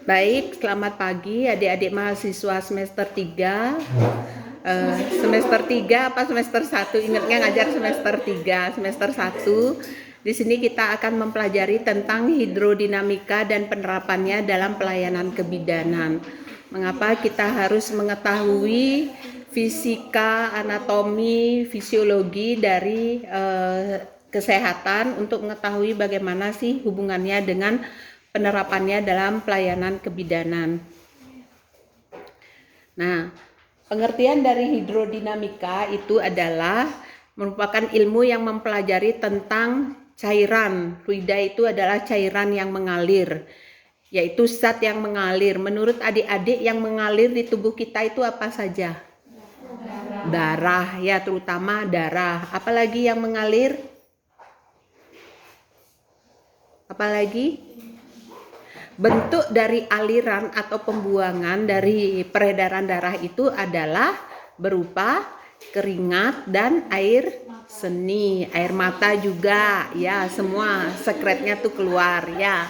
Baik, selamat pagi adik-adik mahasiswa semester 3. Semester 3 apa semester 1? Ingatnya ngajar semester 3, semester 1. Di sini kita akan mempelajari tentang hidrodinamika dan penerapannya dalam pelayanan kebidanan. Mengapa kita harus mengetahui fisika, anatomi, fisiologi dari kesehatan untuk mengetahui bagaimana sih hubungannya dengan penerapannya dalam pelayanan kebidanan. Nah, pengertian dari hidrodinamika itu adalah merupakan ilmu yang mempelajari tentang cairan. Fluida itu adalah cairan yang mengalir, yaitu zat yang mengalir. Menurut adik-adik, yang mengalir di tubuh kita itu apa saja? Darah, ya, terutama darah. Apalagi yang mengalir? Apalagi? Bentuk dari aliran atau pembuangan dari peredaran darah itu adalah berupa keringat dan air seni, air mata juga, ya, semua sekretnya tuh keluar, ya.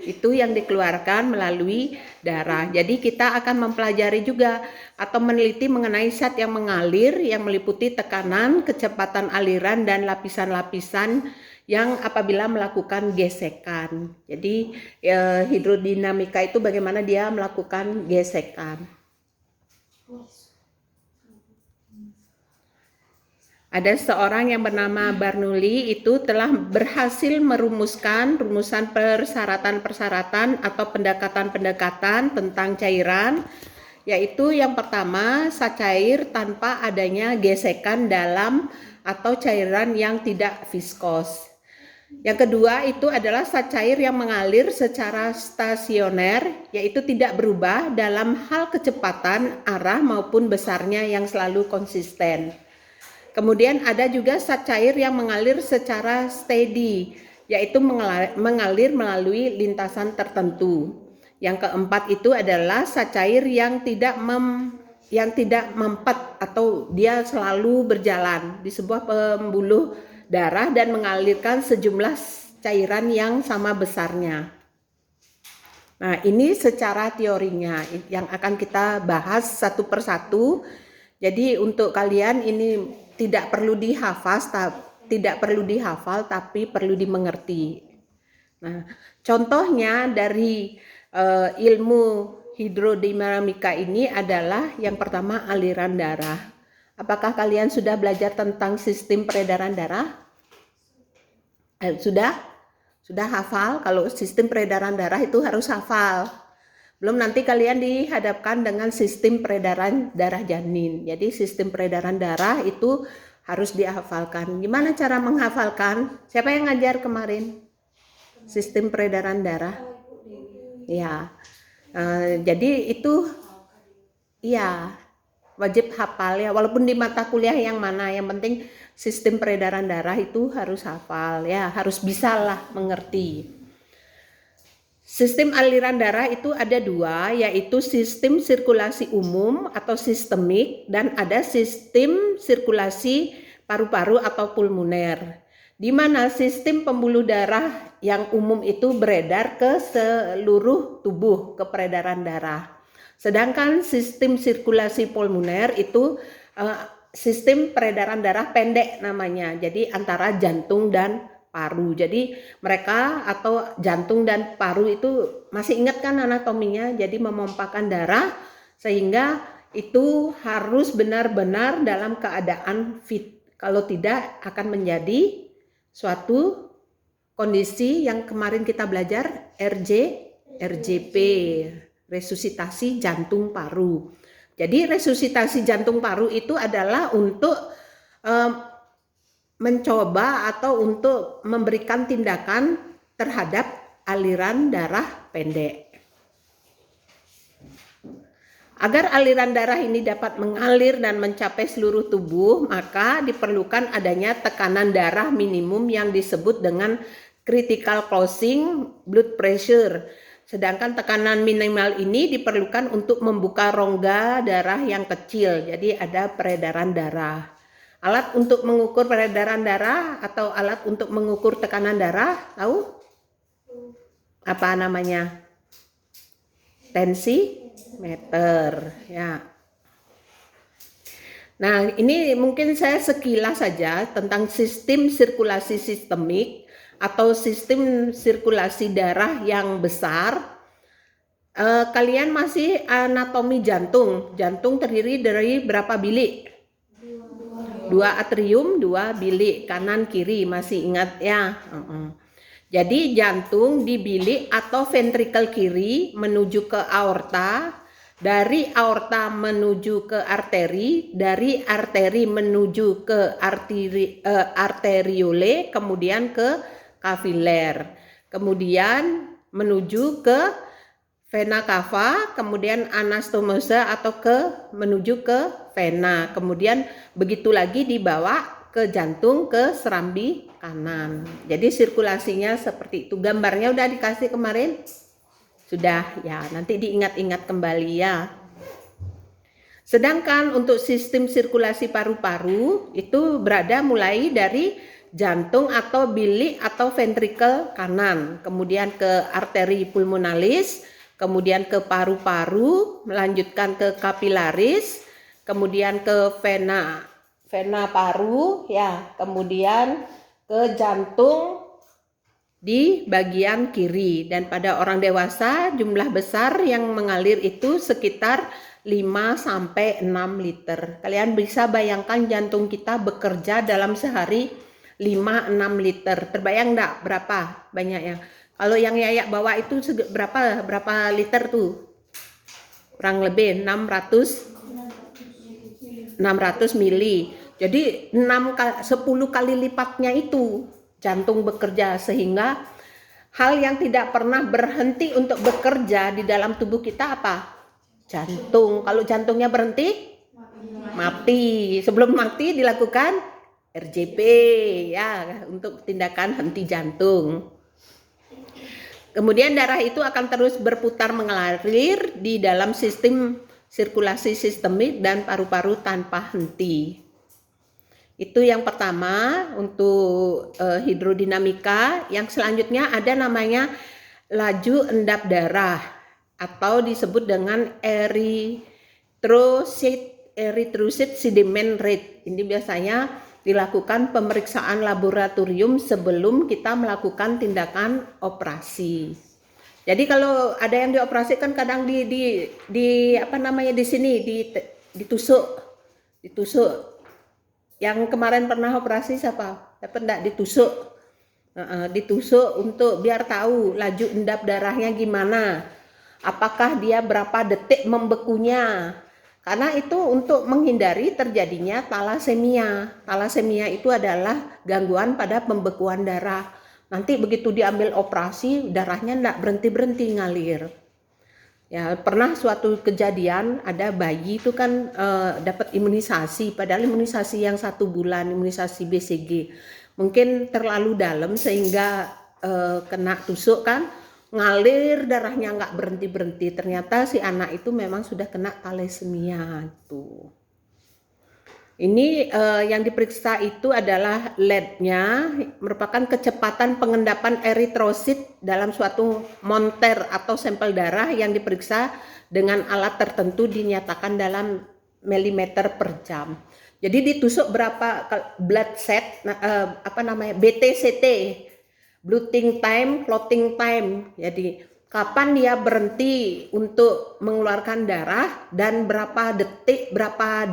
Itu yang dikeluarkan melalui darah. Jadi kita akan mempelajari juga atau meneliti mengenai zat yang mengalir yang meliputi tekanan, kecepatan aliran dan lapisan-lapisan yang apabila melakukan gesekan. Jadi hidrodinamika itu bagaimana dia melakukan gesekan. Ada seorang yang bernama Bernoulli itu telah berhasil merumuskan rumusan persyaratan-persyaratan atau pendekatan-pendekatan tentang cairan, yaitu yang pertama, zat cair tanpa adanya gesekan dalam atau cairan yang tidak viskos. Yang kedua itu adalah zat cair yang mengalir secara stasioner, yaitu tidak berubah dalam hal kecepatan, arah maupun besarnya yang selalu konsisten. Kemudian ada juga zat cair yang mengalir secara steady, yaitu mengalir melalui lintasan tertentu. Yang keempat itu adalah zat cair yang tidak mempet atau dia selalu berjalan di sebuah pembuluh darah dan mengalirkan sejumlah cairan yang sama besarnya. Nah, ini secara teorinya yang akan kita bahas satu persatu. Jadi untuk kalian ini tidak perlu dihafal tapi perlu dimengerti. Nah, contohnya dari ilmu hidrodinamika ini adalah yang pertama aliran darah. Apakah kalian sudah belajar tentang sistem peredaran darah? Sudah hafal? Kalau sistem peredaran darah itu harus hafal. Belum nanti kalian dihadapkan dengan sistem peredaran darah janin. Jadi sistem peredaran darah itu harus dihafalkan. Gimana cara menghafalkan? Siapa yang ngajar kemarin? Sistem peredaran darah. Ya, jadi itu ya wajib hafal ya. Walaupun di mata kuliah yang mana, yang penting sistem peredaran darah itu harus hafal ya, harus bisa lah mengerti. Sistem aliran darah itu ada dua, yaitu sistem sirkulasi umum atau sistemik dan ada sistem sirkulasi paru-paru atau pulmoner. Di mana sistem pembuluh darah yang umum itu beredar ke seluruh tubuh, ke peredaran darah. Sedangkan sistem sirkulasi pulmoner itu sistem peredaran darah pendek namanya. Jadi antara jantung dan paru. Jadi mereka atau jantung dan paru itu masih ingat kan anatominya, jadi memompakan darah sehingga itu harus benar-benar dalam keadaan fit. Kalau tidak akan menjadi suatu kondisi yang kemarin kita belajar RJP, resusitasi jantung paru. Jadi resusitasi jantung paru itu adalah untuk mencoba atau untuk memberikan tindakan terhadap aliran darah pendek. Agar aliran darah ini dapat mengalir dan mencapai seluruh tubuh, maka diperlukan adanya tekanan darah minimum yang disebut dengan critical closing blood pressure. Sedangkan tekanan minimal ini diperlukan untuk membuka rongga darah yang kecil, jadi ada peredaran darah. Alat untuk mengukur peredaran darah atau alat untuk mengukur tekanan darah, tahu? Apa namanya? tensimeter ya. Nah, ini mungkin saya sekilas saja tentang sistem sirkulasi sistemik atau sistem sirkulasi darah yang besar. Kalian masih anatomi jantung. Jantung terdiri dari berapa bilik? 2 atrium, 2 bilik, kanan kiri, masih ingat ya? Jadi jantung di bilik atau ventrikel kiri menuju ke aorta, dari aorta menuju ke arteri, dari arteri menuju ke arteriole, kemudian ke kapiler, kemudian menuju ke vena cava, kemudian anastomosa atau menuju ke vena, kemudian begitu lagi dibawa ke jantung, ke serambi kanan. Jadi sirkulasinya seperti itu. Gambarnya udah dikasih kemarin? Sudah ya, nanti diingat-ingat kembali ya. Sedangkan untuk sistem sirkulasi paru-paru itu berada mulai dari jantung atau bilik atau ventrikel kanan, kemudian ke arteri pulmonalis, kemudian ke paru-paru, melanjutkan ke kapilaris, kemudian ke vena paru ya, kemudian ke jantung di bagian kiri. Dan pada orang dewasa jumlah besar yang mengalir itu sekitar 5-6 liter. Kalian bisa bayangkan jantung kita bekerja dalam sehari 5-6 liter. Terbayang enggak berapa banyaknya? Kalau yang Yaya bawa itu berapa liter tuh? Kurang lebih 600 mili. Jadi 10 kali lipatnya itu jantung bekerja, sehingga hal yang tidak pernah berhenti untuk bekerja di dalam tubuh kita apa? Jantung. Kalau jantungnya berhenti, mati. Sebelum mati dilakukan RJP ya, untuk tindakan henti jantung. Kemudian darah itu akan terus berputar mengalir di dalam sistem sirkulasi sistemik dan paru-paru tanpa henti. Itu yang pertama untuk hidrodinamika. Yang selanjutnya ada namanya laju endap darah atau disebut dengan erythrocyte sediment rate. Ini biasanya dilakukan pemeriksaan laboratorium sebelum kita melakukan tindakan operasi. Jadi kalau ada yang dioperasikan kadang di sini ditusuk. Yang kemarin pernah operasi siapa? Dapat enggak ditusuk? Ditusuk untuk biar tahu laju endap darahnya gimana. Apakah dia berapa detik membekunya? Karena itu untuk menghindari terjadinya talasemia. Talasemia itu adalah gangguan pada pembekuan darah. Nanti begitu diambil operasi, darahnya enggak berhenti-berhenti ngalir. Ya, pernah suatu kejadian ada bayi itu kan dapat imunisasi, padahal imunisasi yang 1 bulan, imunisasi BCG. Mungkin terlalu dalam sehingga kena tusuk kan, ngalir darahnya nggak berhenti-berhenti. Ternyata si anak itu memang sudah kena talasemia tuh. Ini yang diperiksa itu adalah LED-nya, merupakan kecepatan pengendapan eritrosit dalam suatu monter atau sampel darah yang diperiksa dengan alat tertentu dinyatakan dalam milimeter per jam. Jadi ditusuk berapa blood set, BTCT, blooding time, clotting time. Jadi kapan dia berhenti untuk mengeluarkan darah dan berapa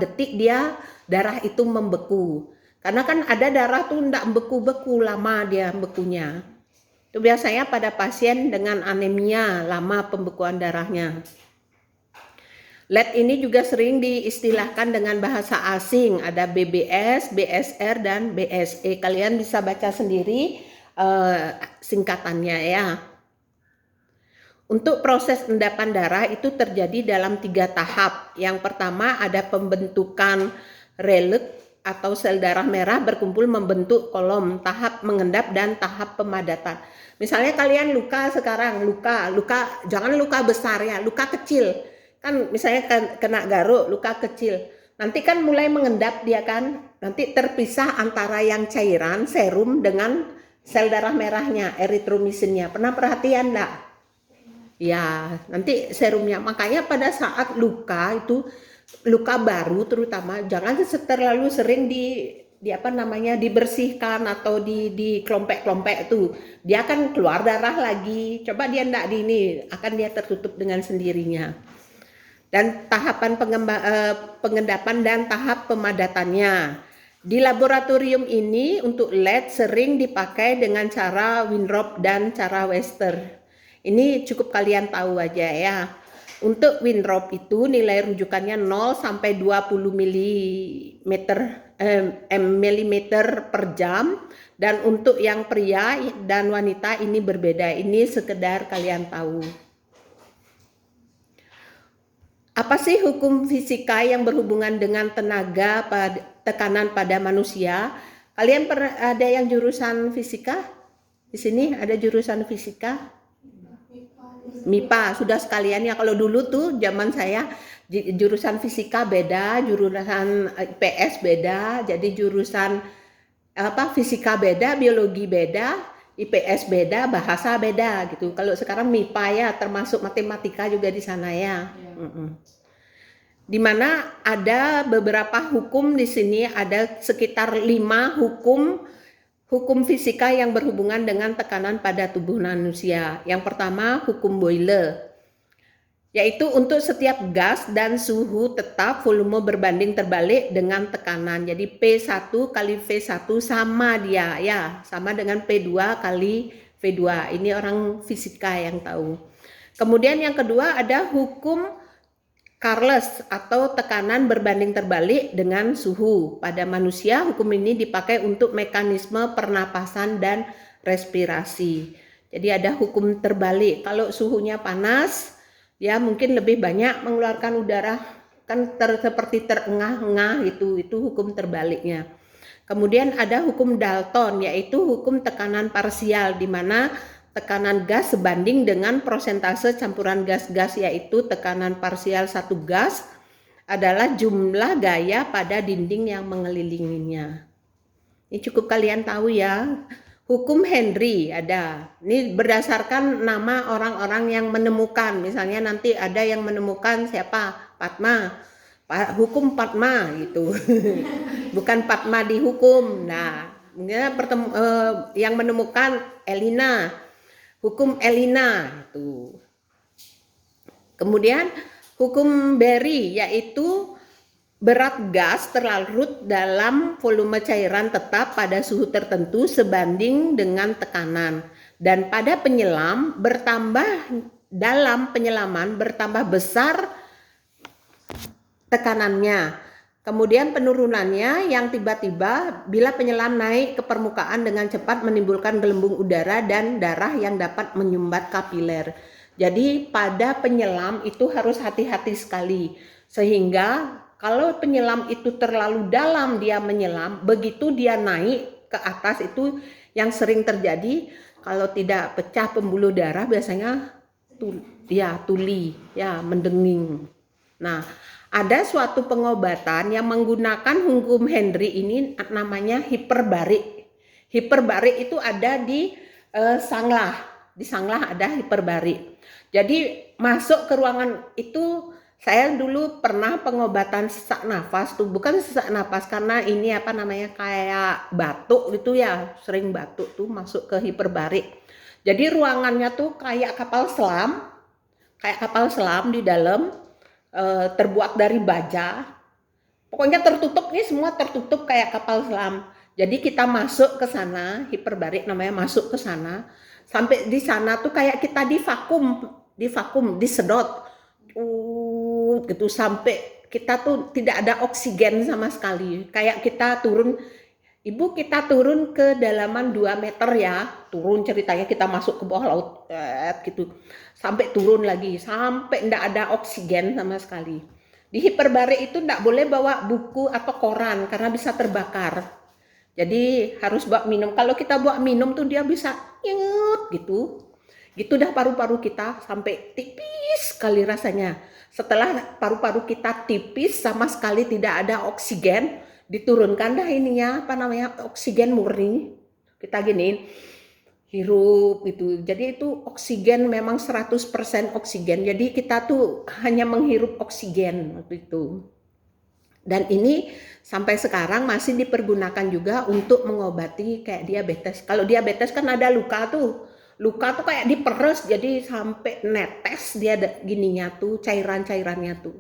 detik dia darah itu membeku. Karena kan ada darah tuh enggak membeku-beku, lama dia bekunya. Itu biasanya pada pasien dengan anemia, lama pembekuan darahnya. LED ini juga sering diistilahkan dengan bahasa asing, ada BBS, BSR, dan BSE. Kalian bisa baca sendiri singkatannya ya. Untuk proses endapan darah itu terjadi dalam 3 tahap. Yang pertama ada pembentukan relik atau sel darah merah berkumpul membentuk kolom, tahap mengendap dan tahap pemadatan. Misalnya kalian luka sekarang, luka jangan luka besar ya, luka kecil. Kan misalnya kena garuk, luka kecil. Nanti kan mulai mengendap dia kan, nanti terpisah antara yang cairan, serum dengan sel darah merahnya, eritromisinnya. Pernah perhatian enggak? Ya, nanti serumnya. Makanya pada saat luka itu, luka baru terutama, jangan terlalu sering di apa namanya, dibersihkan atau di kelompek-kelompek tuh. Dia akan keluar darah lagi. Coba dia enggak di ini, akan dia tertutup dengan sendirinya. Dan tahapan pengendapan dan tahap pemadatannya. Di laboratorium ini untuk LED sering dipakai dengan cara Winthrop dan cara Wester. Ini cukup kalian tahu aja ya. Untuk Winthrop itu nilai rujukannya 0 sampai 20 mm per jam, dan untuk yang pria dan wanita ini berbeda. Ini sekedar kalian tahu. Apa sih hukum fisika yang berhubungan dengan tenaga tekanan pada manusia? Kalian ada yang jurusan fisika? Di sini ada jurusan fisika? MIPA sudah sekalian ya. Kalau dulu tuh zaman saya jurusan fisika beda, jurusan IPS beda, jadi jurusan fisika beda, biologi beda, IPS beda, bahasa beda gitu. Kalau sekarang MIPA ya, termasuk matematika juga di sana ya. Di mana ada beberapa hukum di sini, ada sekitar 5 hukum fisika yang berhubungan dengan tekanan pada tubuh manusia. Yang pertama, hukum Boyle, yaitu untuk setiap gas dan suhu tetap volume berbanding terbalik dengan tekanan. Jadi P1 kali V1 sama dia ya, sama dengan P2 kali V2. Ini orang fisika yang tahu. Kemudian yang kedua ada hukum Charles atau tekanan berbanding terbalik dengan suhu. Pada manusia hukum ini dipakai untuk mekanisme pernapasan dan respirasi. Jadi ada hukum terbalik. Kalau suhunya panas, ya mungkin lebih banyak mengeluarkan udara, kan seperti terengah-engah itu hukum terbaliknya. Kemudian ada hukum Dalton, yaitu hukum tekanan parsial, di mana tekanan gas sebanding dengan prosentase campuran gas-gas, yaitu tekanan parsial satu gas adalah jumlah gaya pada dinding yang mengelilinginya. Ini cukup kalian tahu ya. Hukum Henry ada. Ini berdasarkan nama orang-orang yang menemukan. Misalnya nanti ada yang menemukan siapa? Padma. Hukum Padma gitu. Bukan Padma dihukum. Nah, yang menemukan Elina. Hukum Elina itu. Kemudian hukum Berry, yaitu berat gas terlarut dalam volume cairan tetap pada suhu tertentu sebanding dengan tekanan, dan pada penyelam dalam penyelaman bertambah besar tekanannya. Kemudian penurunannya yang tiba-tiba bila penyelam naik ke permukaan dengan cepat menimbulkan gelembung udara dan darah yang dapat menyumbat kapiler. Jadi pada penyelam itu harus hati-hati sekali, sehingga kalau penyelam itu terlalu dalam dia menyelam, begitu dia naik ke atas itu yang sering terjadi, kalau tidak pecah pembuluh darah biasanya tuli ya, mendenging. Nah, ada suatu pengobatan yang menggunakan hukum Henry ini namanya hiperbarik. Hiperbarik itu ada di sanglah. Di sanglah ada hiperbarik. Jadi masuk ke ruangan itu, saya dulu pernah pengobatan sesak nafas tuh, bukan sesak nafas karena ini apa namanya kayak batuk gitu ya, sering batuk tuh masuk ke hiperbarik. Jadi ruangannya tuh kayak kapal selam di dalam. Terbuat dari baja, pokoknya tertutup nih, semua tertutup kayak kapal selam. Jadi kita masuk ke sana, hiperbarik namanya, masuk ke sana, sampai di sana tuh kayak kita di vakum, disedot, gitu, sampai kita tuh tidak ada oksigen sama sekali, kayak kita turun. Ibu, kita turun ke dalaman 2 meter ya, turun ceritanya kita masuk ke bawah laut, gitu, sampai turun lagi, sampai enggak ada oksigen sama sekali. Di hiperbarik itu enggak boleh bawa buku atau koran karena bisa terbakar. Jadi harus bawa minum. Kalau kita bawa minum tuh dia bisa nyut gitu. Gitu dah paru-paru kita sampai tipis sekali rasanya. Setelah paru-paru kita tipis sama sekali tidak ada oksigen, diturunkan dah ininya apa namanya oksigen murni, kita giniin hirup itu. Jadi itu oksigen memang 100% oksigen. Jadi kita tuh hanya menghirup oksigen waktu itu. Dan ini sampai sekarang masih dipergunakan juga untuk mengobati kayak diabetes. Kalau diabetes kan ada luka tuh. Luka tuh kayak diperes jadi sampai netes dia gininya tuh cairan-cairannya tuh.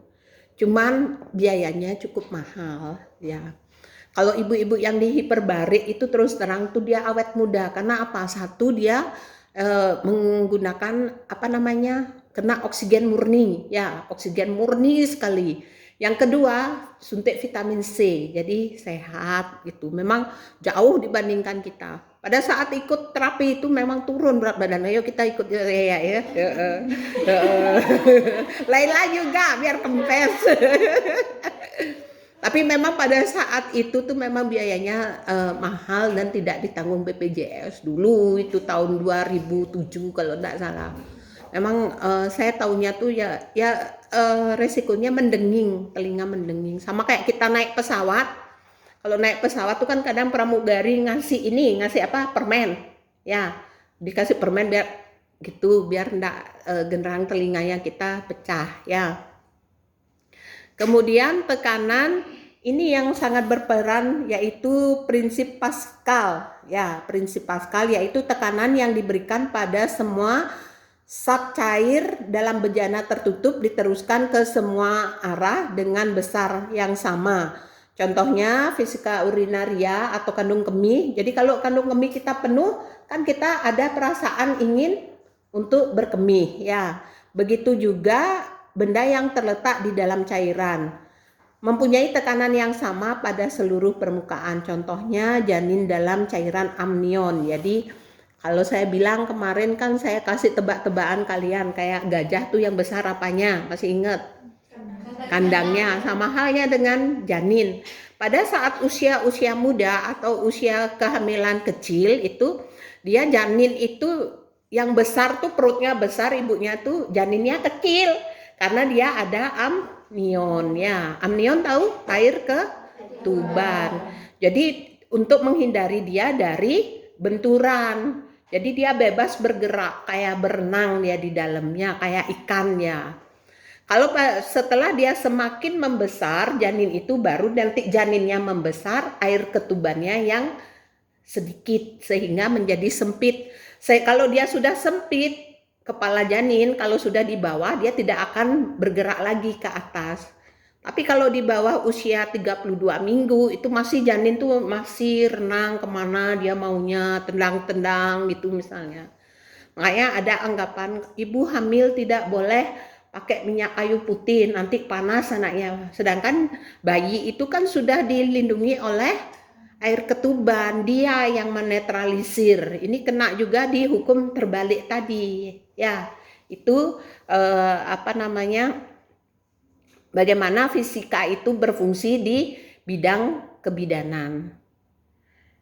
Cuman biayanya cukup mahal ya. Kalau ibu-ibu yang di hiperbarik itu terus terang tuh dia awet muda karena apa? Satu dia menggunakan apa namanya? Kena oksigen murni ya, oksigen murni sekali. Yang kedua, suntik vitamin C, jadi sehat gitu. Memang jauh dibandingkan kita. Pada saat ikut terapi itu memang turun berat badan. Ayo kita ikut ya. Laila juga biar kempes. Tapi memang pada saat itu tuh memang biayanya mahal dan tidak ditanggung BPJS dulu itu tahun 2007 kalau tidak salah. Memang saya tahunya tuh ya resikonya mendenging, telinga mendenging. Sama kayak kita naik pesawat. Kalau naik pesawat tuh kan kadang pramugari ngasih apa? Permen. Ya, dikasih permen biar gitu, biar enggak genderang telinganya kita pecah ya. Kemudian tekanan ini yang sangat berperan yaitu prinsip Pascal. Ya, prinsip Pascal yaitu tekanan yang diberikan pada semua zat cair dalam bejana tertutup diteruskan ke semua arah dengan besar yang sama. Contohnya fisika urinaria atau kandung kemih. Jadi kalau kandung kemih kita penuh, kan kita ada perasaan ingin untuk berkemih ya. Begitu juga benda yang terletak di dalam cairan mempunyai tekanan yang sama pada seluruh permukaan. Contohnya janin dalam cairan amnion. Jadi kalau saya bilang kemarin kan saya kasih tebak-tebakan kalian kayak gajah tuh yang besar apanya? Masih ingat? Kandangnya. Sama halnya dengan janin. Pada saat usia muda atau usia kehamilan kecil itu dia janin itu yang besar tuh perutnya besar, ibunya tuh janinnya kecil karena dia ada amnion ya. Amnion tahu air ketuban. Jadi untuk menghindari dia dari benturan. Jadi dia bebas bergerak kayak berenang dia di dalamnya kayak ikan ya. Kalau setelah dia semakin membesar janin itu baru nanti janinnya membesar air ketubannya yang sedikit sehingga menjadi sempit. Kalau dia sudah sempit kepala janin, kalau sudah di bawah dia tidak akan bergerak lagi ke atas. Tapi kalau di bawah usia 32 minggu itu masih janin tuh masih renang kemana dia maunya, tendang-tendang gitu misalnya. Makanya ada anggapan ibu hamil tidak boleh pakai minyak kayu putih nanti panas anaknya. Sedangkan bayi itu kan sudah dilindungi oleh air ketuban, dia yang menetralisir. Ini kena juga di hukum terbalik tadi. Ya, itu apa namanya? Bagaimana fisika itu berfungsi di bidang kebidanan.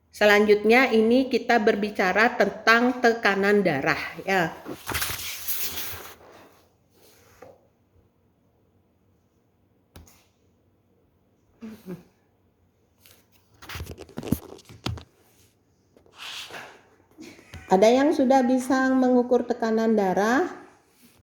Selanjutnya ini kita berbicara tentang tekanan darah ya. Ada yang sudah bisa mengukur tekanan darah?